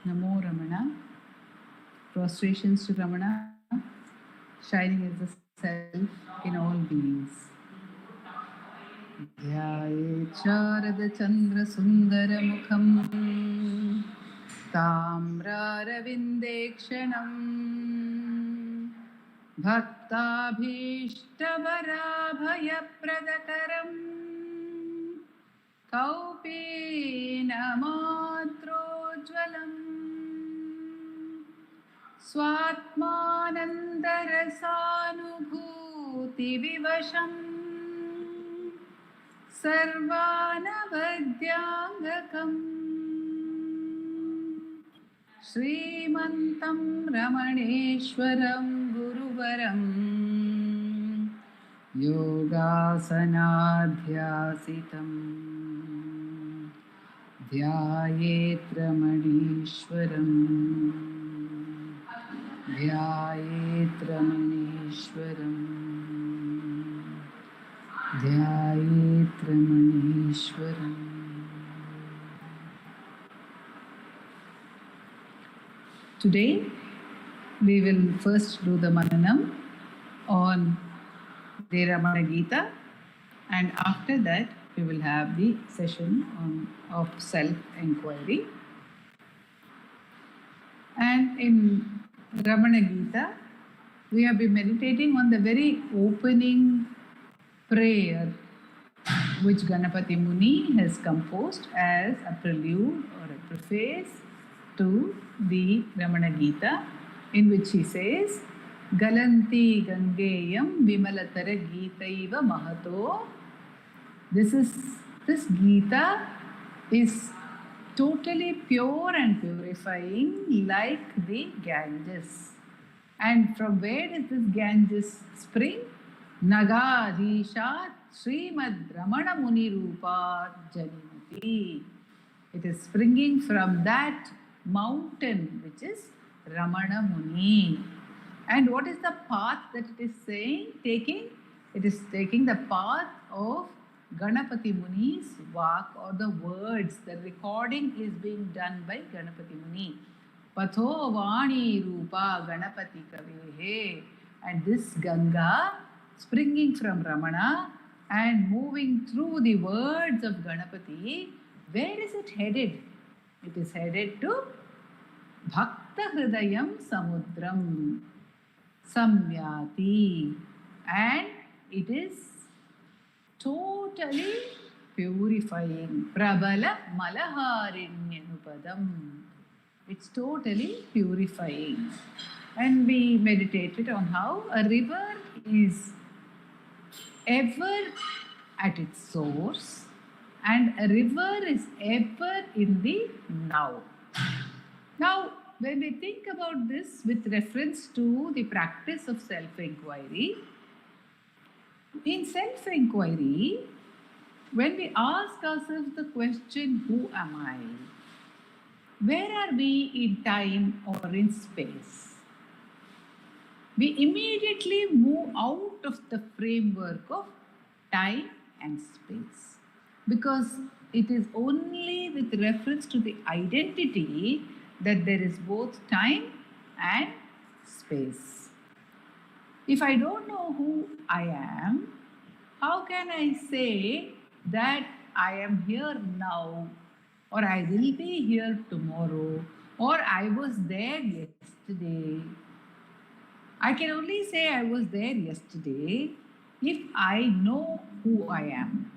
Namo Ramana. Prostrations to Ramana, shining as the self in all beings. Dhyaye Sarada Chandra Sundara Mukham Tamraravindekshanam Bhaktabhishtavarabhayapradakaram Kaupinamatrojvalam Swatmanandarasānubhūti vivasham Sarvanavadyangakam Srimantam Ramaneshwaram Guruvaram Yogasanadhyasitam Dhyayet Ramaneshwaram Dhyayet Ramaneshwaram Dhyayet Ramaneshwaram. Today we will first do the Mananam on the Ramana Gita, and after that we will have the session of self-inquiry. And in Ramana Gita, we have been meditating on the very opening prayer which Ganapati Muni has composed as a prelude or a preface to the Ramana Gita, in which he says, Galanti Gangeyam Vimalatara Gitaiva Mahato. This Gita is totally pure and purifying like the Ganges. And from where does this Ganges spring? Nagadishat Srimad Ramana Muni Rupa Janimati. It is springing from that mountain which is Ramana Muni. And what is the path that it is taking? It is taking the path of Ganapati Muni's vak, or the words. The recording is being done by Ganapati Muni. Patho Vani Rupa Ganapati Kavehe. And this Ganga, springing from Ramana and moving through the words of Ganapati, where is it headed? It is headed to Bhakta Hridayam Samudram Samyati, and it is totally purifying. Prabala Malaharinyanupadam. It's totally purifying. And we meditated on how a river is ever at its source, and a river is ever in the now. Now, when we think about this with reference to the practice of self-inquiry, in self-inquiry, when we ask ourselves the question, who am I? Where are we in time or in space? We immediately move out of the framework of time and space, because it is only with reference to the identity that there is both time and space. If I don't know who I am, how can I say that I am here now, or I will be here tomorrow, or I was there yesterday? I can only say I was there yesterday if I know who I am.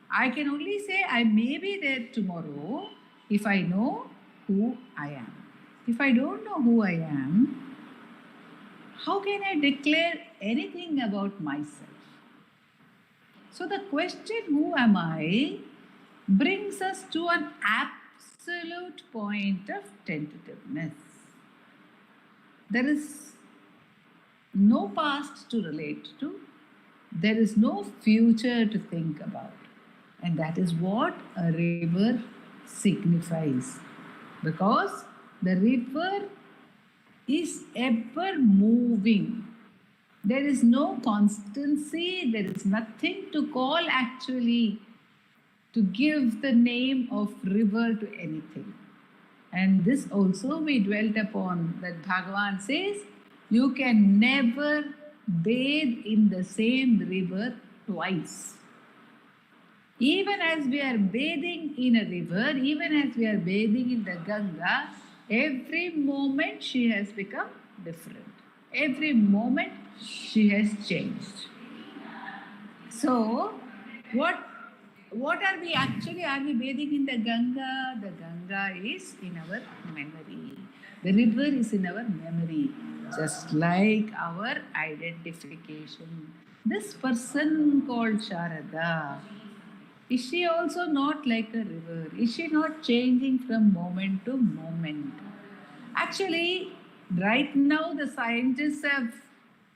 I can only say I may be there tomorrow if I know who I am. If I don't know who I am, how can I declare anything about myself? So the question, who am I, brings us to an absolute point of tentativeness. There is no past to relate to. There is no future to think about. And that is what a river signifies. Because the river is ever moving. There is no constancy, there is nothing to call actually to give the name of river to anything. And this also we dwelt upon, that Bhagavan says, you can never bathe in the same river twice. Even as we are bathing in a river, even as we are bathing in the Ganga, every moment she has become different. Every moment she has changed. So, what are we actually? Are we bathing in the Ganga? The Ganga is in our memory. The river is in our memory, just like our identification. This person called Sarada, is she also not like a river? Is she not changing from moment to moment? Actually, right now the scientists have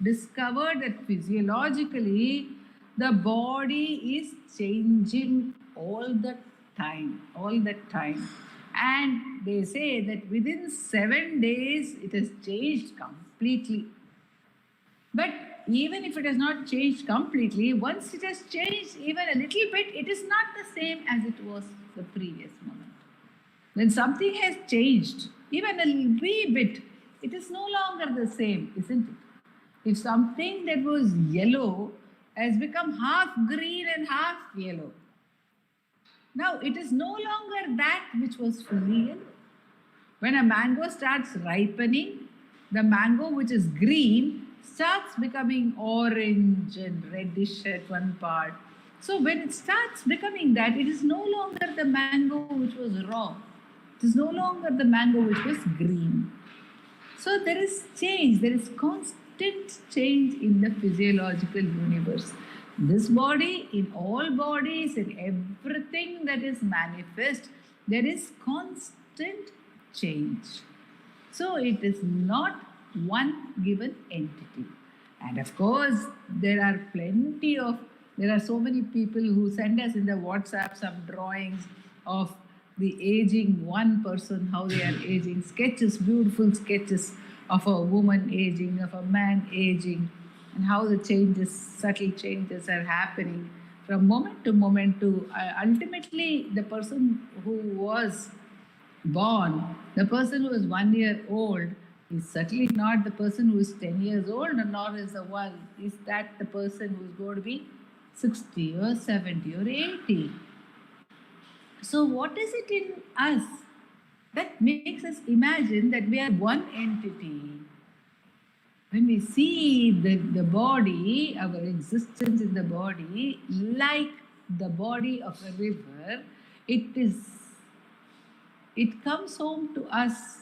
discovered that physiologically the body is changing all the time. And they say that within 7 days it has changed completely. But even if it has not changed completely, once it has changed even a little bit, it is not the same as it was the previous moment. When something has changed, even a wee bit, it is no longer the same, isn't it? If something that was yellow has become half green and half yellow, now it is no longer that which was fully yellow. When a mango starts ripening, the mango which is green starts becoming orange and reddish at one part. So when it starts becoming that, it is no longer the mango which was raw. It is no longer the mango which was green. So there is change, there is constant change in the physiological universe. This body, in all bodies, in everything that is manifest, there is constant change. So it is not one given entity. And of course, there are so many people who send us in the WhatsApp some drawings of the aging one person, how they are aging, sketches, beautiful sketches of a woman aging, of a man aging, and how the changes, subtle changes are happening from moment to moment to ultimately the person who was born, the person who is 1 year old is certainly not the person who is 10 years old, nor is the one, is that the person who is going to be 60 or 70 or 80. So, what is it in us that makes us imagine that we are one entity? When we see the body, our existence in the body, like the body of a river, it comes home to us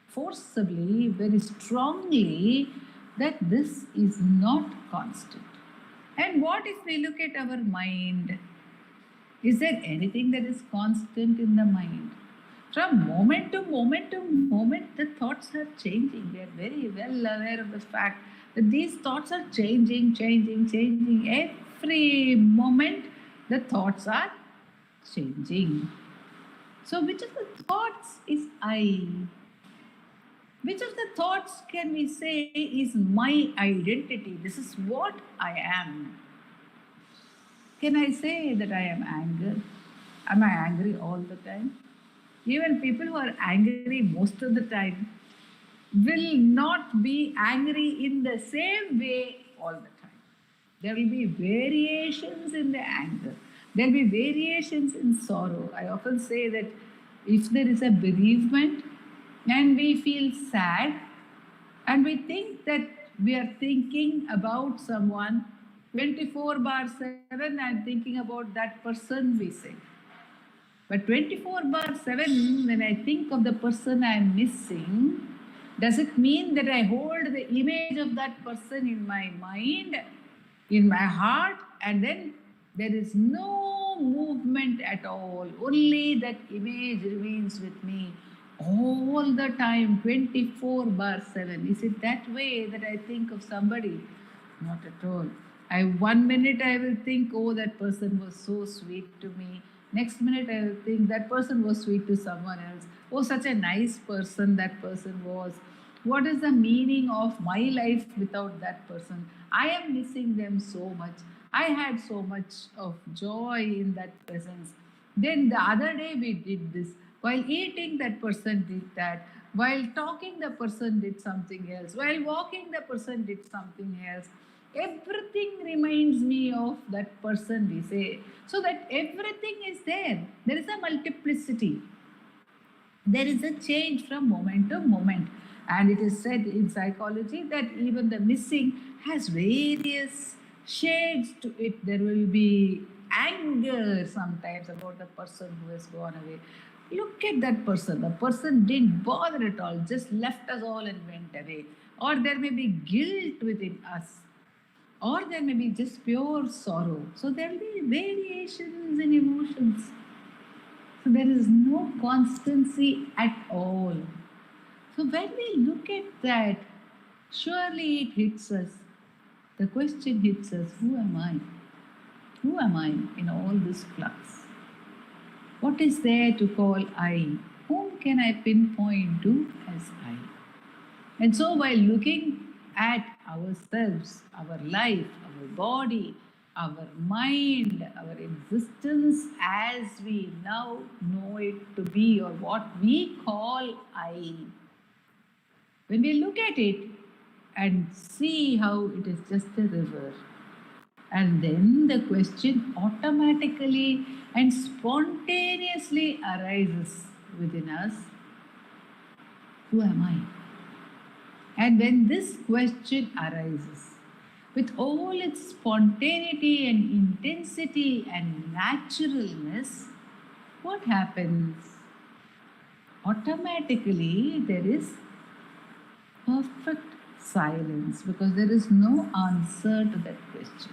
forcibly, very strongly, that this is not constant. And what if we look at our mind? Is there anything that is constant in the mind? From moment to moment to moment, the thoughts are changing. We are very well aware of the fact that these thoughts are changing. Every moment, the thoughts are changing. So, which of the thoughts is I? Which of the thoughts can we say is my identity? This is what I am. Can I say that I am angry? Am I angry all the time? Even people who are angry most of the time will not be angry in the same way all the time. There will be variations in the anger. There will be variations in sorrow. I often say that if there is a bereavement and we feel sad and we think that we are thinking about someone 24/7 and thinking about that person, we say. But 24/7, when I think of the person I am missing, does it mean that I hold the image of that person in my mind, in my heart, and then there is no movement at all? Only that image remains with me all the time, 24/7. Is it that way that I think of somebody? Not at all. 1 minute I will think, oh, that person was so sweet to me. Next minute I will think that person was sweet to someone else. Oh, such a nice person that person was. What is the meaning of my life without that person? I am missing them so much. I had so much of joy in that presence. Then the other day we did this. While eating, that person did that. While talking, the person did something else. While walking, the person did something else. Everything reminds me of that person, we say. So that everything is there. There is a multiplicity. There is a change from moment to moment. And it is said in psychology that even the missing has various shades to it. There will be anger sometimes about the person who has gone away. Look at that person. The person didn't bother at all, just left us all and went away. Or there may be guilt within us, or there may be just pure sorrow. So there will be variations in emotions. So there is no constancy at all. So when we look at that, surely it hits us. The question hits us, who am I? Who am I in all this flux? What is there to call I? Whom can I pinpoint to as I? And so while looking at ourselves, our life, our body, our mind, our existence as we now know it to be, or what we call I, when we look at it and see how it is just a river, and then the question automatically and spontaneously arises within us, who am I? And when this question arises, with all its spontaneity and intensity and naturalness, what happens? Automatically there is perfect silence, because there is no answer to that question.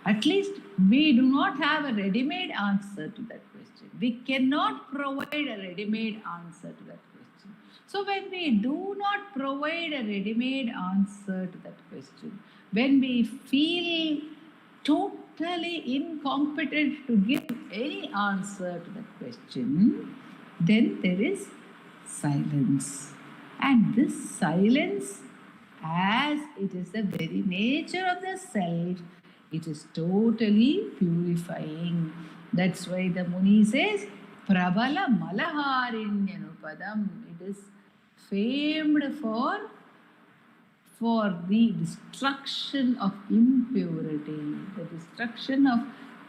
At least we do not have a ready-made answer to that question. We cannot provide a ready-made answer to that question. So when we do not provide a ready-made answer to that question, when we feel totally incompetent to give any answer to that question, then there is silence. And this silence, as it is the very nature of the self, it is totally purifying. That's why the Muni says, Prabala Malaharinnyanupadam. It is famed for the destruction of impurity, the destruction of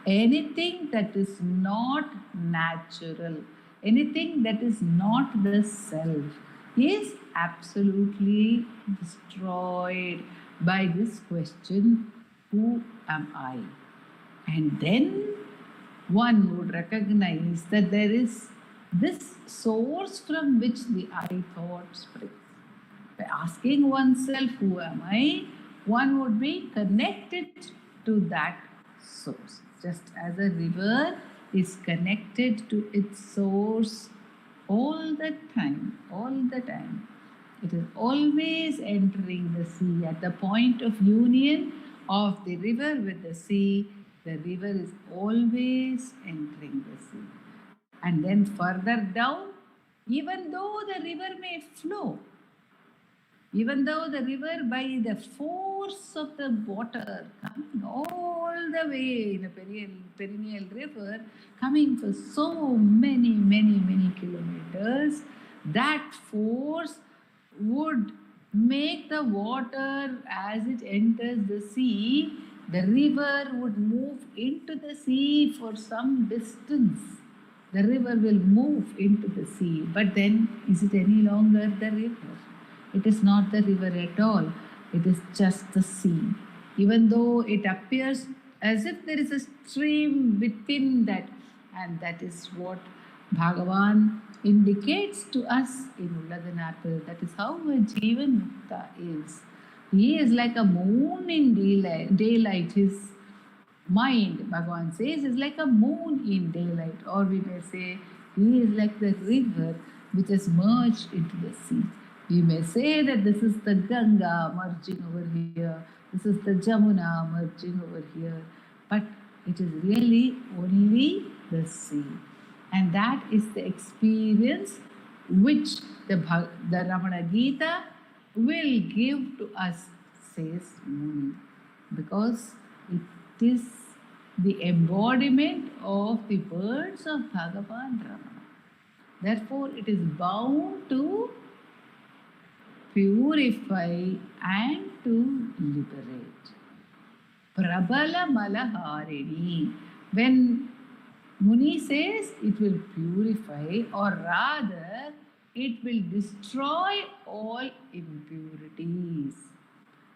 anything that is not natural, anything that is not the self, is absolutely destroyed by this question, who am I? And then one would recognize that there is this source from which the I thought springs. By asking oneself, who am I? One would be connected to that source. Just as a river is connected to its source all the time, it is always entering the sea. At the point of union of the river with the sea, the river is always entering the sea. And then further down, even though the river may flow, even though the river, by the force of the water coming all the way in a perennial river, coming for so many kilometers, that force would make the water, as it enters the sea, the river would move into the sea for some distance. The river will move into the sea, but then is it any longer the river? It is not the river at all. It is just the sea. Even though it appears as if there is a stream within that, and that is what Bhagavan indicates to us in Ulladanapil. That is how a Jivan Mukta is. He is like a moon in daylight. His mind, Bhagavan says, is like a moon in daylight. Or we may say, he is like the river which has merged into the sea. We may say that this is the Ganga merging over here, this is the Jamuna merging over here, but it is really only the sea. And that is the experience which the Ramana Gita will give to us, says Muni, because it is the embodiment of the words of Bhagavan Ramana. Therefore, it is bound to purify and to liberate. Prabala Malaharini. When Muni says it will purify, or rather, it will destroy all impurities.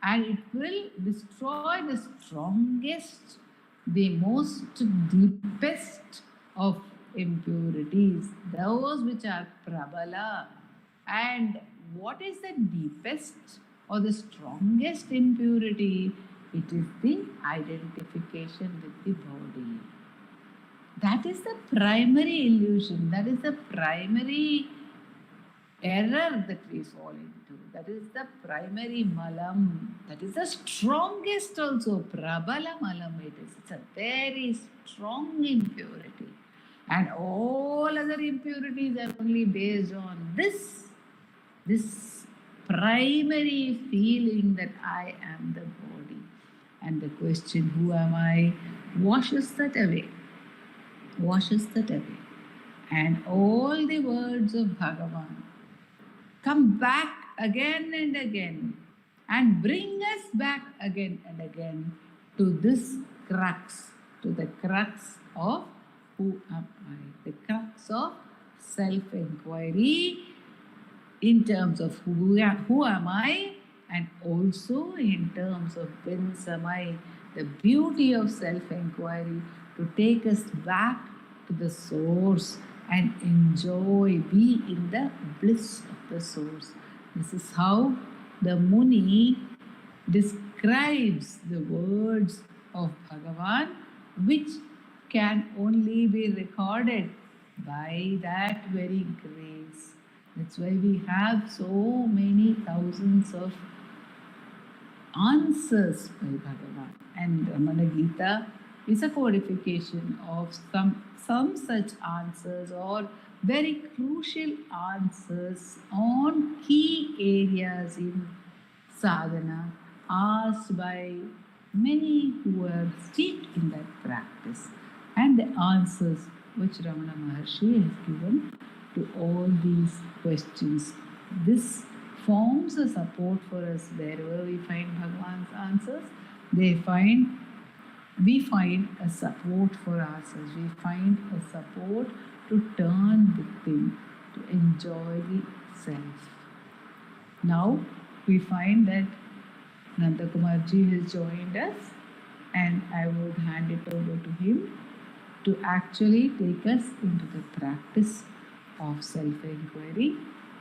And it will destroy the strongest, the most deepest of impurities, those which are prabala. And what is the deepest or the strongest impurity? It is the identification with the body. That is the primary illusion, that is the primary error that we fall into. That is the primary malam. That is the strongest also. Prabala malam it is. It's a very strong impurity. And all other impurities are only based on this primary feeling that I am the body. And the question, who am I, washes that away. Washes that away. And all the words of Bhagavan come back again and again and bring us back again and again to this crux, to the crux of who am I, the crux of self-inquiry in terms of who am I, and also in terms of whence am I, the beauty of self-inquiry to take us back to the source and enjoy, be in the bliss of the source. This is how the Muni describes the words of Bhagavan, which can only be recorded by that very grace. That's why we have so many thousands of answers by Bhagavan. And Ramana Gita is a codification of some such answers, or very crucial answers on key areas in sadhana, asked by many who are steeped in that practice, and the answers which Ramana Maharshi has given to all these questions. This forms a support for us wherever we find Bhagavan's answers. We find a support for ourselves. We find a support to turn within, to enjoy the self. Now we find that Nanda Kumarji has joined us, and I would hand it over to him to actually take us into the practice of self-inquiry,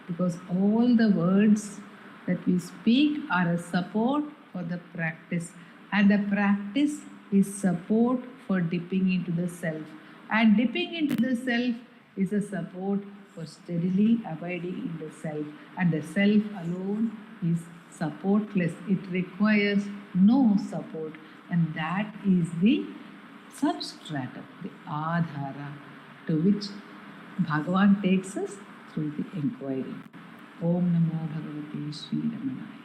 because all the words that we speak are a support for the practice, and the practice is support for dipping into the self, and dipping into the self is a support for steadily abiding in the self, and the self alone is supportless. It requires no support, and that is the substratum, the adhara, to which Bhagavan takes us through the inquiry. Om Namo Bhagavate Sri Ramanaya.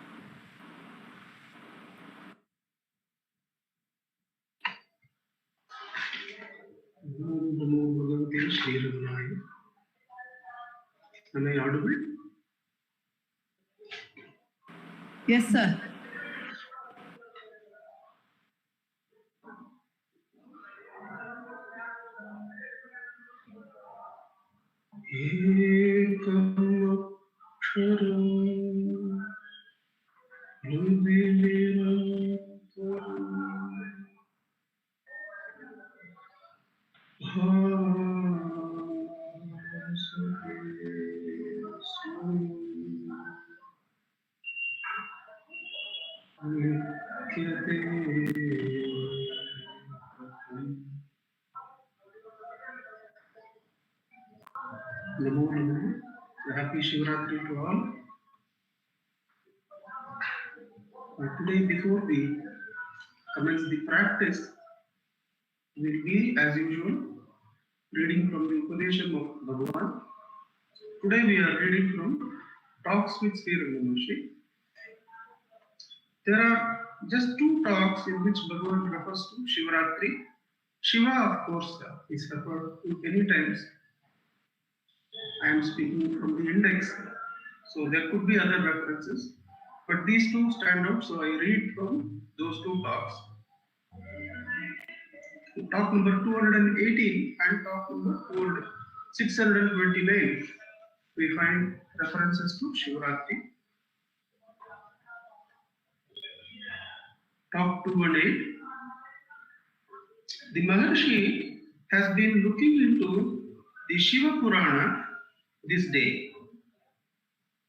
Om Namo Bhagavate Sri Ramanaya. Am I audible? Yes, sir. Ekam aksharam Nirvilinam Namo Namo. Happy Shivratri to all. Today, before we commence the practice, will be, as usual, reading from the Upadesham of Bhagavan. Today we are reading from Talks with Sri Ramanushi. There are just two talks in which Bhagavan refers to Shivratri. Shiva, of course, is referred to many times. I am speaking from the index, so there could be other references, but these two stand out, so I read from those two talks. Talk number 218 and talk number 629, we find references to Shivaratri. Talk 218. The Maharshi has been looking into the Shiva Purana this day.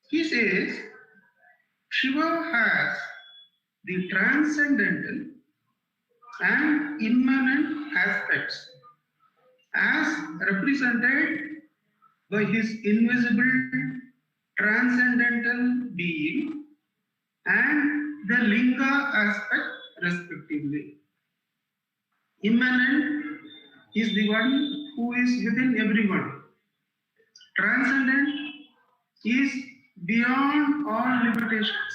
He says Shiva has the transcendental and immanent aspects as represented by his invisible transcendental being and the linga aspect respectively. Immanent is the one who is within everyone. Transcendent is beyond all limitations.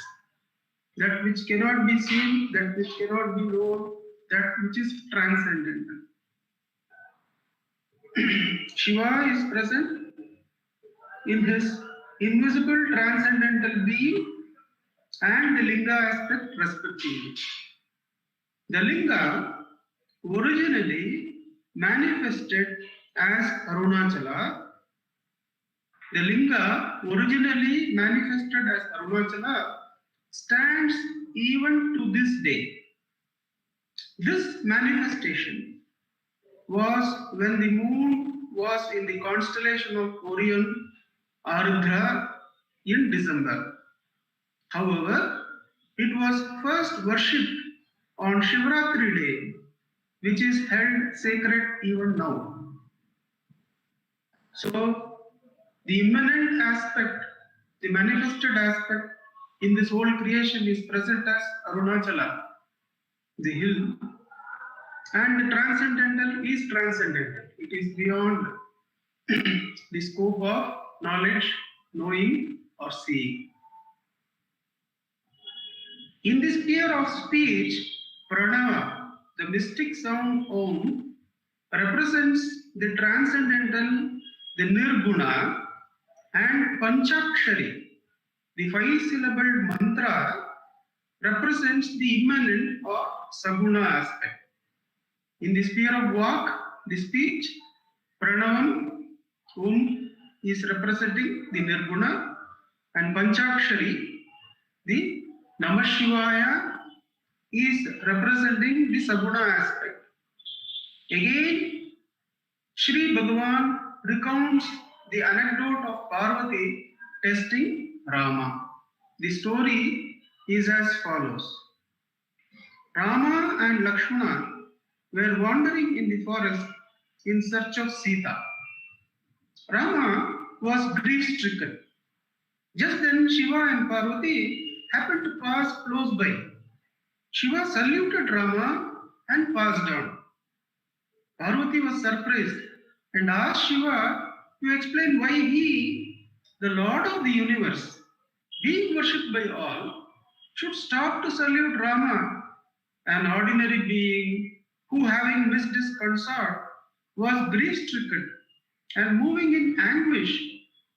That which cannot be seen, that which cannot be known, that which is transcendental. Shiva is present in his invisible transcendental being and the linga aspect respectively. The linga originally manifested as Arunachala. The linga originally manifested as Arunachala stands even to this day. This manifestation was when the moon was in the constellation of Orion Ardha in December. However, it was first worshipped on Shivratri day, which is held sacred even now. So, the immanent aspect, the manifested aspect in this whole creation is present as Arunachala, the hill, and the transcendental is transcendental. It is beyond the scope of knowledge, knowing, or seeing. In the sphere of speech, pranava, the mystic sound Om, represents the transcendental, the nirguna, and panchakshari, the five-syllabled mantra, represents the immanent or saguna aspect. In the sphere of vak, the speech, pranavam, Om is representing the nirguna, and panchakshari, the Namah Shivaya, is representing the saguna aspect. Again, Shri Bhagavan recounts the anecdote of Parvati testing Rama. The story is as follows. Rama and Lakshmana were wandering in the forest in search of Sita. Rama was grief-stricken. Just then Shiva and Parvati happened to pass close by. Shiva saluted Rama and passed on. Parvati was surprised and asked Shiva to explain why he, the Lord of the universe, being worshipped by all, should stop to salute Rama, an ordinary being who, having missed his consort, was grief-stricken and moving in anguish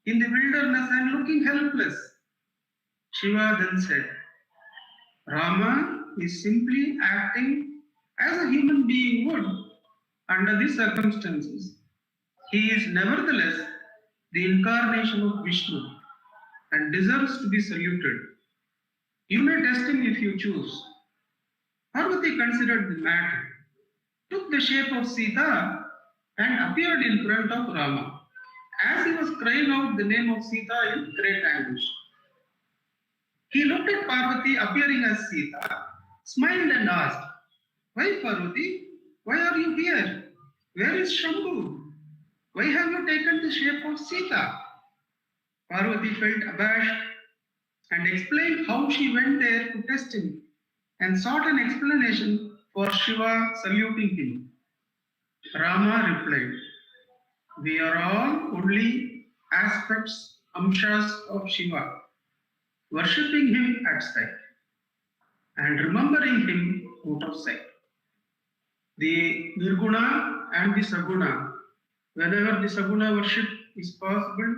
in the wilderness and looking helpless. Shiva then said, Rama is simply acting as a human being would under these circumstances. He is nevertheless the incarnation of Vishnu and deserves to be saluted. You may test him if you choose. Parvati considered the matter, took the shape of Sita and appeared in front of Rama as he was crying out the name of Sita in great anguish. He looked at Parvati appearing as Sita, smiled and asked, Why Parvati? Why are you here? Where is Shambhu? Why have you taken the shape of Sita? Parvati felt abashed and explained how she went there to test him and sought an explanation for Shiva saluting him. Rama replied, We are all only aspects, amshas of Shiva, worshipping him at sight and remembering him out of sight. The Nirguna and the Saguna. Whenever the Saguna worship is possible,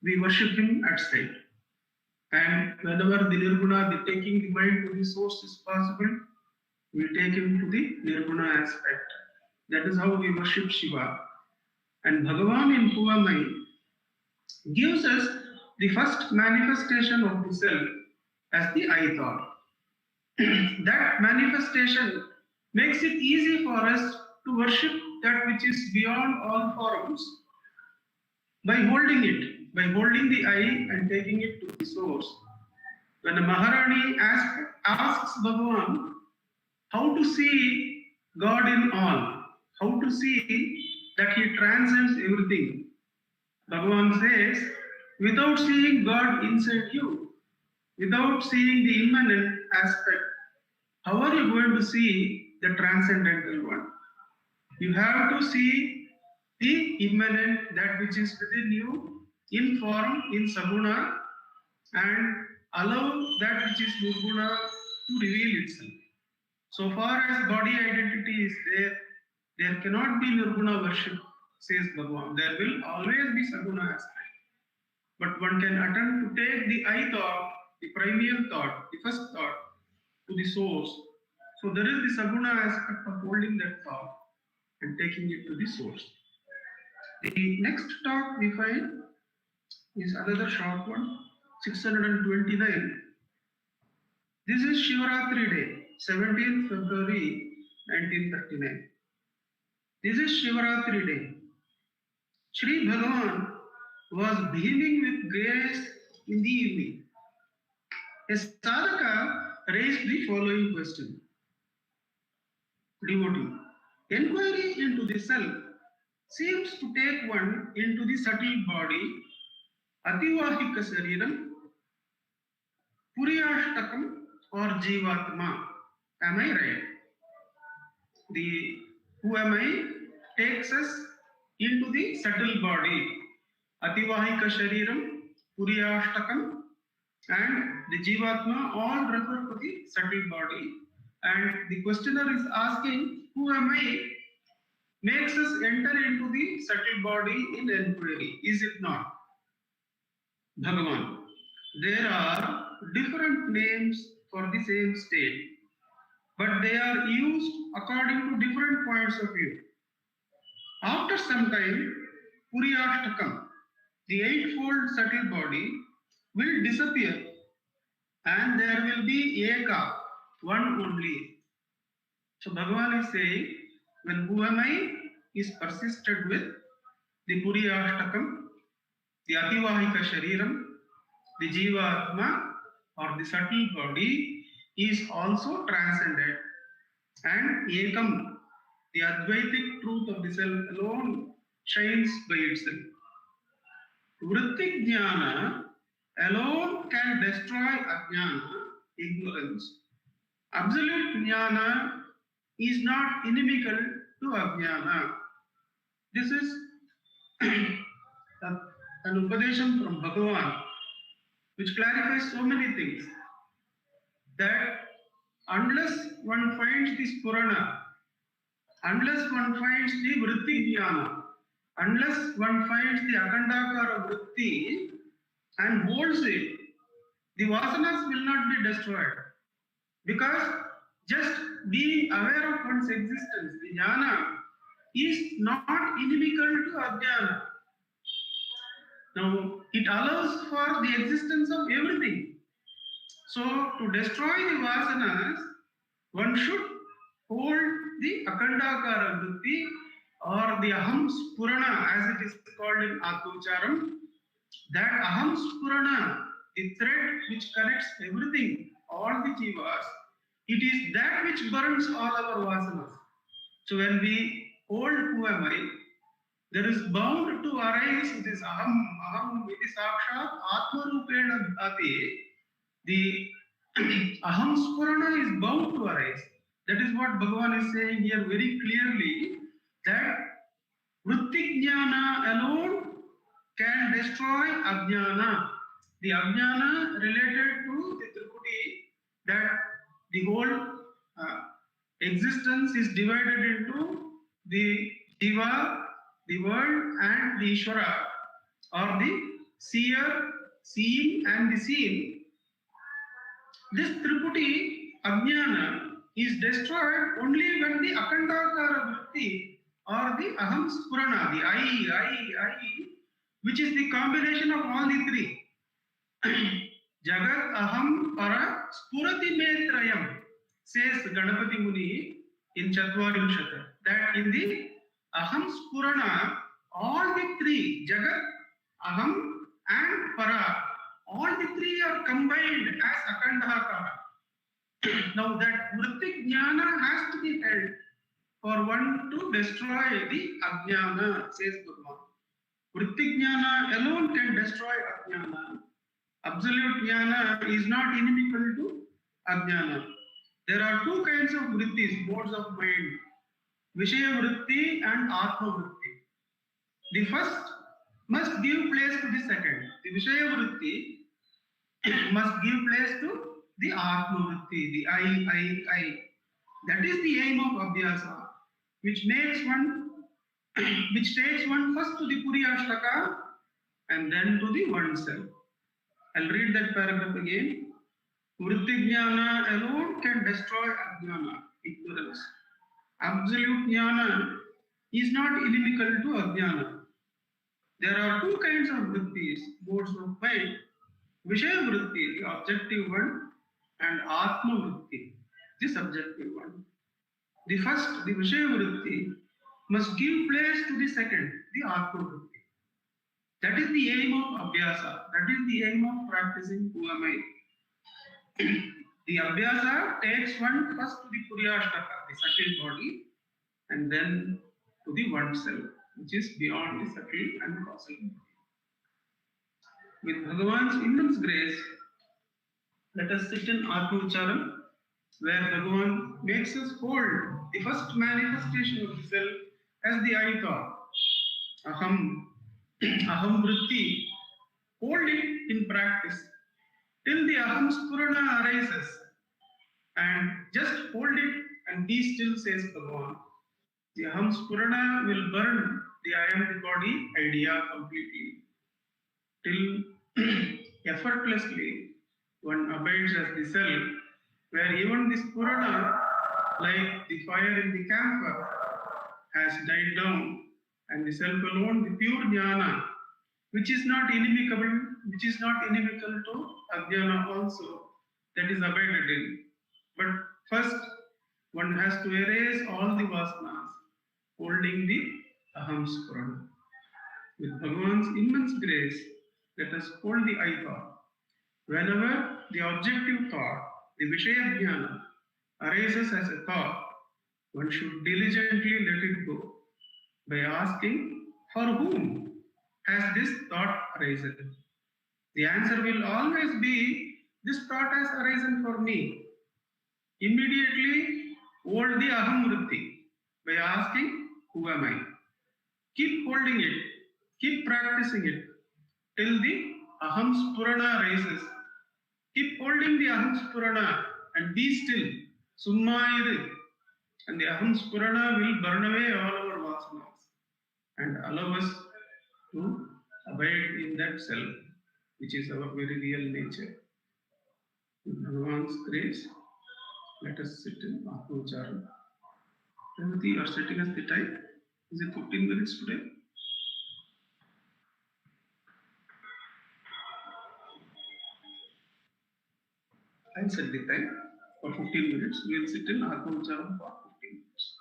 we worship him at sight. And whenever the Nirguna, the taking the mind to the source is possible, we take him to the Nirguna aspect. That is how we worship Shiva. And Bhagavan in Puvamai gives us the first manifestation of the self as the I thought. That manifestation makes it easy for us to worship that which is beyond all forms by holding it, by holding the I and taking it to the source. When a Maharani asks Bhagavan how to see God in all, how to see that he transcends everything, Bhagavan says, without seeing God inside you, without seeing the immanent aspect, how are you going to see the transcendental one? You have to see the immanent, that which is within you, in form, in Saguna, and allow that which is Nirguna to reveal itself. So far as body identity is there cannot be Nirguna worship, says Bhagavan. There will always be Saguna aspect. But one can attempt to take the I thought, the primeval thought, the first thought, to the source. So there is the Saguna aspect of holding that thought and taking it to the source. The next talk we find is another short one, 629. This is Shivaratri Day, 17th February 1939. This is Shivaratri Day. Sri Bhagavan was beaming with grace in the evening. A sadhaka raised the following question. Devotee, enquiry into the self seems to take one into the subtle body, Ativahika Sariram, Puriyashtakam, or Jivatma. Am I right? The who am I takes us into the subtle body, Ativahika Shariram, Puriyashtakam, and the Jivatma all refer to the subtle body. And the questioner is asking, who am I? Makes us enter into the subtle body in enquiry. Is it not? Bhagavan. There are different names for the same state, but they are used according to different points of view. After some time, Puriyashtakam, the eightfold subtle body, will disappear and there will be Eka, one only. So Bhagavan is saying, when who am I is persisted with, the Puriyashtakam, the Ativahika Shariram, the Jiva Atma or the subtle body is also transcended, and Ekam, the Advaitic truth of the self alone, shines by itself. Vritti Jnana alone can destroy Ajnana, ignorance. Absolute Jnana is not inimical to Ajnana. This is an Upadesham from Bhagavan, which clarifies so many things. That unless one finds this Purana, unless one finds the Vritti Jnana, unless one finds the Akandakara Vritti and holds it, the Vasanas will not be destroyed. Because just being aware of one's existence, the Jnana, is not inimical to Ajnana. Now, it allows for the existence of everything. So, to destroy the Vasanas, one should hold the Akandakara Vritti or the Aham Spurana, as it is called in Atmacharam. That Aham Spurana, the thread which connects everything, all the jivas, it is that which burns all our vasanas. So when we hold who am I, there is bound to arise, it is aham, it is sakshat, atma rupena bhati. The aham spurana is bound to arise. That is what Bhagavan is saying here very clearly, that vritti jnana alone can destroy ajnana. The ajnana related to the Tripudi, that the whole existence is divided into the Jiva, the world, and the Ishvara, or the seer, seeing, and the seen. This Triputi, Ajnana, is destroyed only when the Akandakara Vritti or the Aham Spurana, the I, which is the combination of all the three. Jagat Aham Para Spurati Metrayam, says Ganapati Muni in Chatvarimshata, that in the Aham Spurana, all the three, Jagat, Aham, and Para, all the three are combined as Akandahakara. Now that Vritti Jnana has to be held for one to destroy the Ajnana, says Bhagavan. Vritti Jnana alone can destroy Ajnana. Absolute Jnana is not inimical to Ajnana. There are two kinds of vrittis, modes of mind, Vishaya Vritti and Atma Vritti. The first must give place to the second. The Vishaya Vritti must give place to the Atma Vritti, the I. That is the aim of Abhyasa, which makes one, which takes one first to the Puriyashtaka and then to the oneself. I'll read that paragraph again. Vritti Jnana alone can destroy Ajnana, ignorance. Absolute Jnana is not inimical to Ajnana. There are two kinds of vrittis, modes of mind. Vishaya Vritti, the objective one, and Atma Vritti, the subjective one. The first, the Vishaya Vritti, must give place to the second, the Atma Vritti. That is the aim of Abhyasa. That is the aim of practicing Who am I? The Abhyasa takes one first to the Puryashtaka, the subtle body, and then to the one self, which is beyond the subtle and causal body. With Bhagavan's immense grace, let us sit in Atma Ucharan, where Bhagavan makes us hold the first manifestation of the self as the I thought. Aham Vritti, hold it in practice till the Aham Spurana arises, and just hold it and be still, says Bhagavan. The Aham Spurana will burn the I am the body idea completely, till effortlessly one abides as the self, where even the Spurana, like the fire in the camphor, has died down, and the self alone, the pure jnana, which is not inimical to ajnana also, that is abided in. But first, one has to erase all the vasanas, holding the aham spurana. With Bhagavan's immense grace, let us hold the I thought. Whenever the objective thought, the Vishaya Jnana, arises as a thought, one should diligently let it go by asking, for whom has this thought arisen? The answer will always be, this thought has arisen for me. Immediately hold the aham vritti by asking, who am I? Keep holding it, keep practicing it till the aham spurana rises. Keep holding the aham spurana and be still. Summa. And the aham spurana will burn away all our vasanas and allow us to abide in that self, which is our very real nature. With Bhagavan's grace, let us sit in Atma Ucharan. Revati, you are setting us the time. Is it 15 minutes today? I'll set the time for 15 minutes. We will sit in Atma Ucharan for 15 minutes.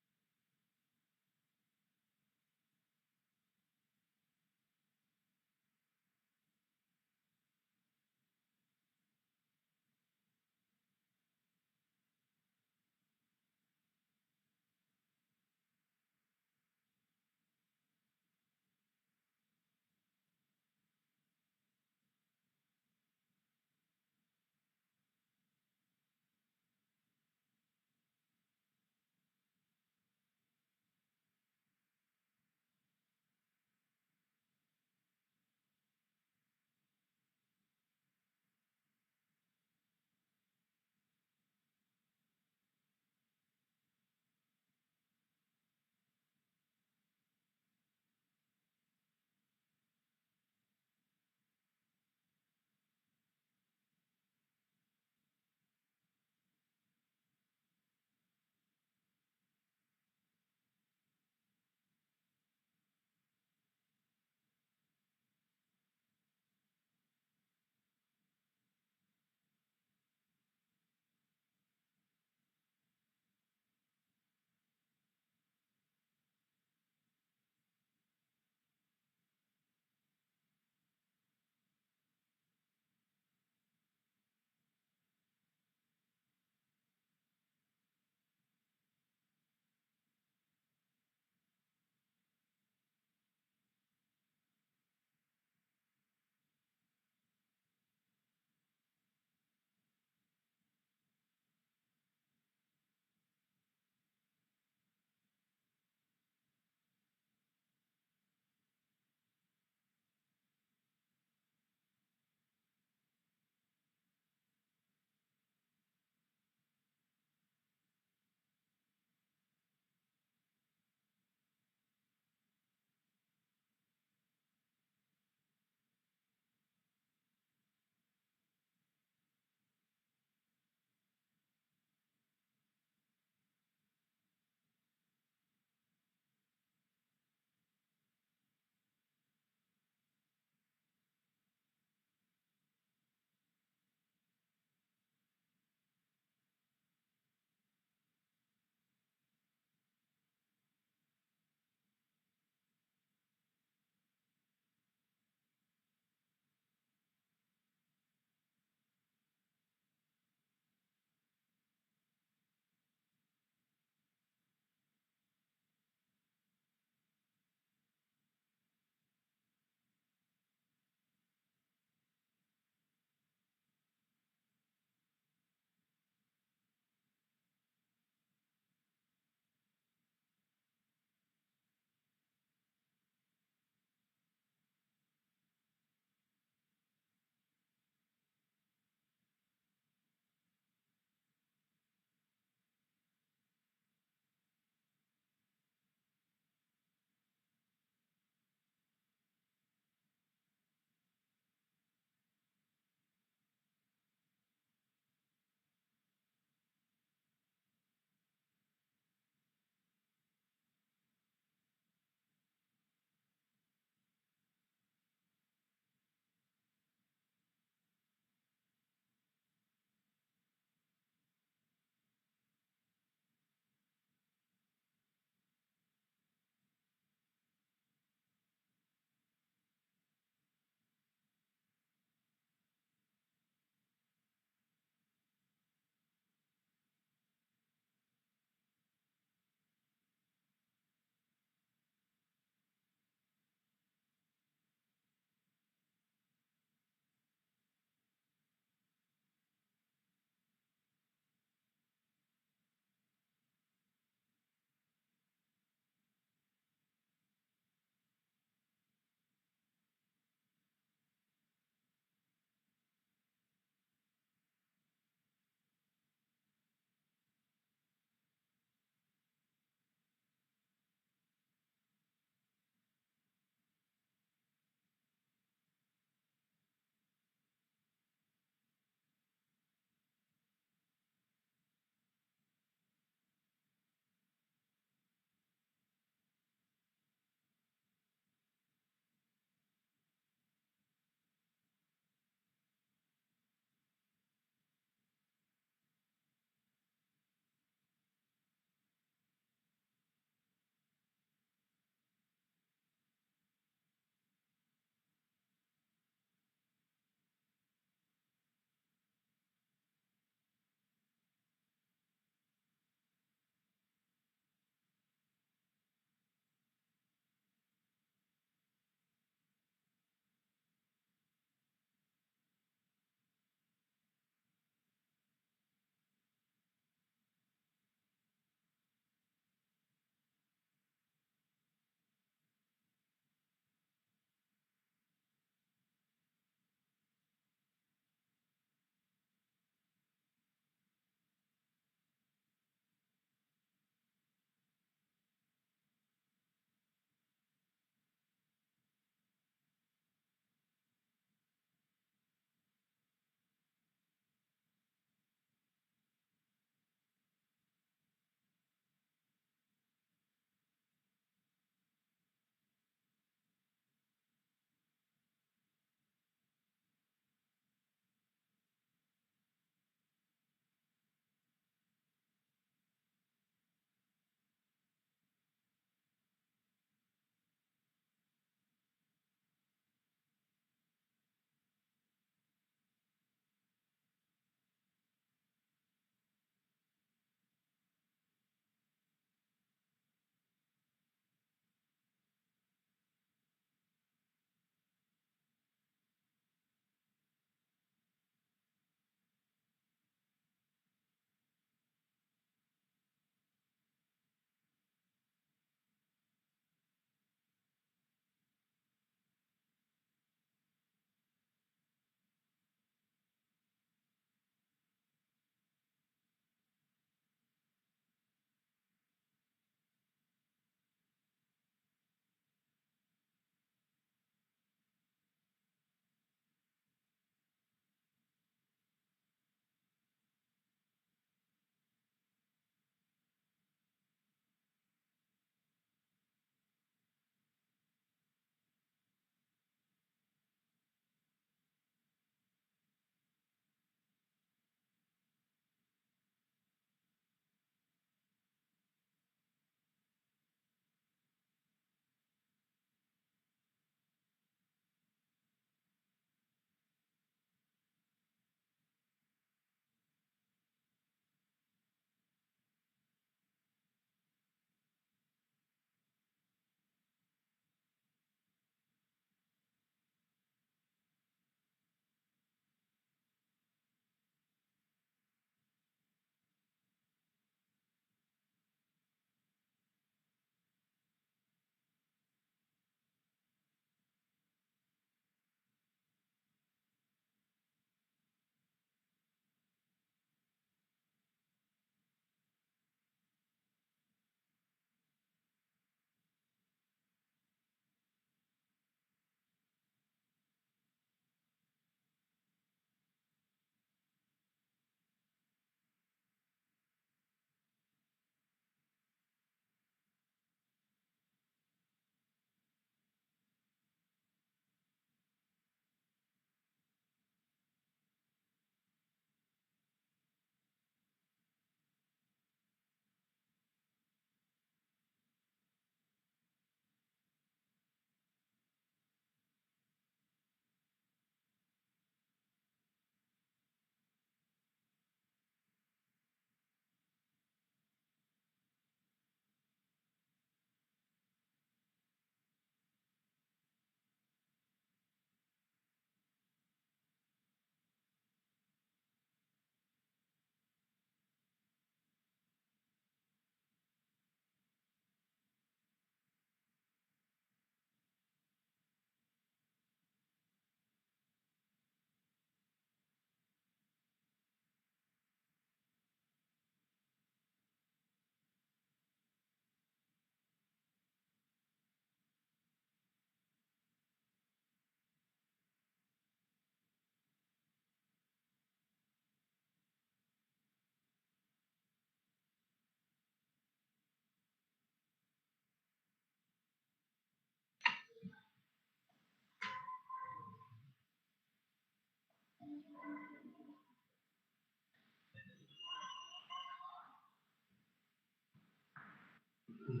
Shri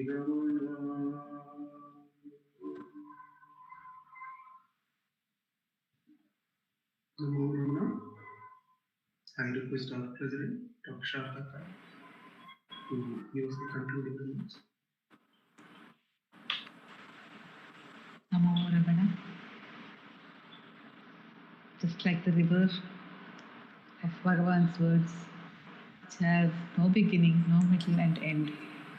Ramana. I request our President, Dr. Sarada, to give us the concluding remarks. Namo Ramana. Just like the river of Bhagavan's words, which have no beginning, no middle and end,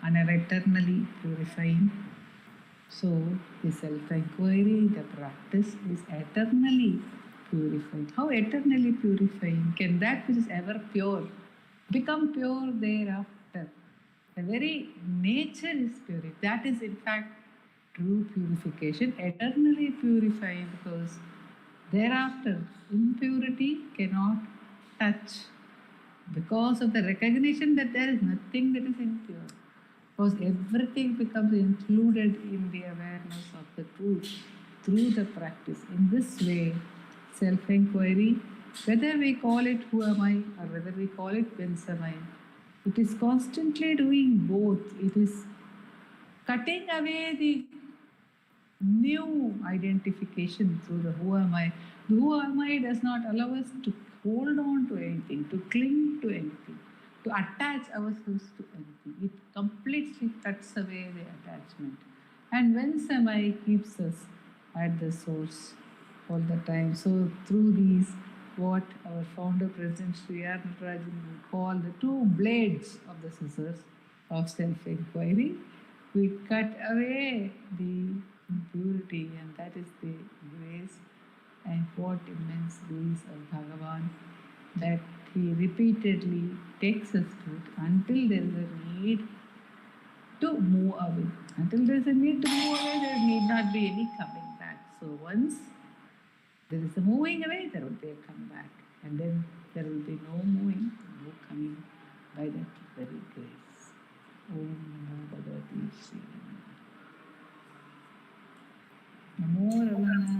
and are eternally purifying. So the self-inquiry, the practice is eternally purifying. How eternally purifying? Can that which is ever pure become pure thereafter? The very nature is pure. That is in fact true purification, eternally purifying, because thereafter impurity cannot touch, because of the recognition that there is nothing that is impure. Because everything becomes included in the awareness of the truth through the practice. In this way, self-inquiry, whether we call it who am I or whether we call it whence am I, it is constantly doing both. It is cutting away the new identification through the who am I. The who am I does not allow us to hold on to anything, to cling to anything, to attach ourselves to anything. It completely cuts away the attachment. And whence am I keeps us at the source all the time. So through these, what our founder President Sri R. Natarajan would call the two blades of the scissors of self-inquiry, we cut away the impurity, and that is the grace. And what immense grace of Bhagavan that he repeatedly takes us to it until there is a need to move away. Until there is a need to move away, there need not be any coming back. So once there is a moving away, there will be a comeback. And then there will be no moving, no coming by that very grace. Om Namo Bhagavate Sri Namo Ramana.